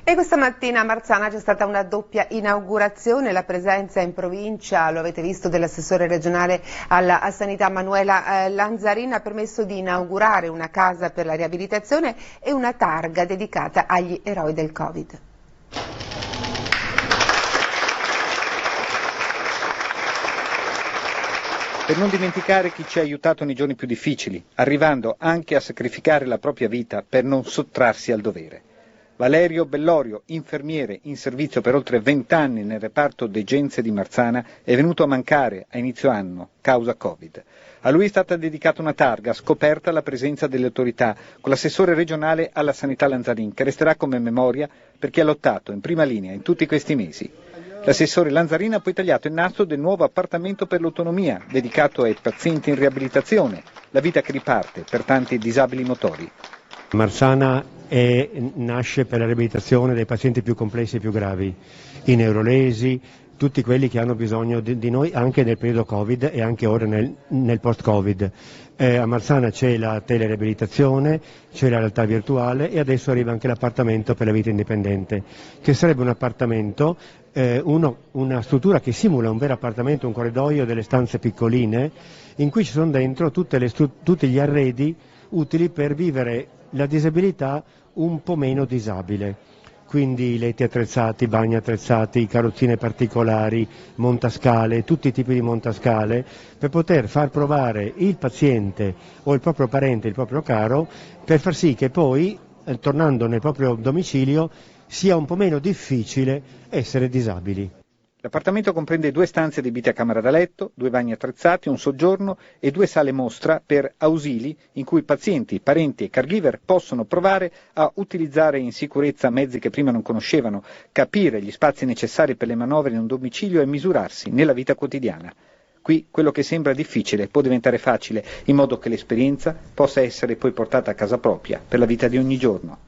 E questa mattina a Marzana c'è stata una doppia inaugurazione, la presenza in provincia, lo avete visto, dell'assessore regionale alla sanità Manuela Lanzarin ha permesso di inaugurare una casa per la riabilitazione e una targa dedicata agli eroi del Covid. Per non dimenticare chi ci ha aiutato nei giorni più difficili, arrivando anche a sacrificare la propria vita per non sottrarsi al dovere. Valerio Bellorio, infermiere in servizio per oltre 20 anni nel reparto degenze di Marzana, è venuto a mancare a inizio anno, causa Covid. A lui è stata dedicata una targa scoperta alla presenza delle autorità con l'assessore regionale alla sanità Lanzarin, che resterà come memoria per chi ha lottato in prima linea in tutti questi mesi. L'assessore Lanzarin ha poi tagliato il nastro del nuovo appartamento per l'autonomia, dedicato ai pazienti in riabilitazione, la vita che riparte per tanti disabili motori. Marzana nasce per la riabilitazione dei pazienti più complessi e più gravi, i neurolesi, tutti quelli che hanno bisogno di noi anche nel periodo Covid e anche ora nel post-Covid. A Marzana c'è la teleriabilitazione, c'è la realtà virtuale e adesso arriva anche l'appartamento per la vita indipendente, che sarebbe un appartamento, una struttura che simula un vero appartamento, un corridoio, delle stanze piccoline, in cui ci sono dentro tutti gli arredi utili per vivere la disabilità un po' meno disabile. Quindi letti attrezzati, bagni attrezzati, carrozzine particolari, montascale, tutti i tipi di montascale, per poter far provare il paziente o il proprio parente, il proprio caro, per far sì che poi, tornando nel proprio domicilio, sia un po' meno difficile essere disabili. L'appartamento comprende 2 stanze adibite a camera da letto, 2 bagni attrezzati, un soggiorno e 2 sale mostra per ausili in cui pazienti, parenti e caregiver possono provare a utilizzare in sicurezza mezzi che prima non conoscevano, capire gli spazi necessari per le manovre in un domicilio e misurarsi nella vita quotidiana. Qui quello che sembra difficile può diventare facile, in modo che l'esperienza possa essere poi portata a casa propria per la vita di ogni giorno.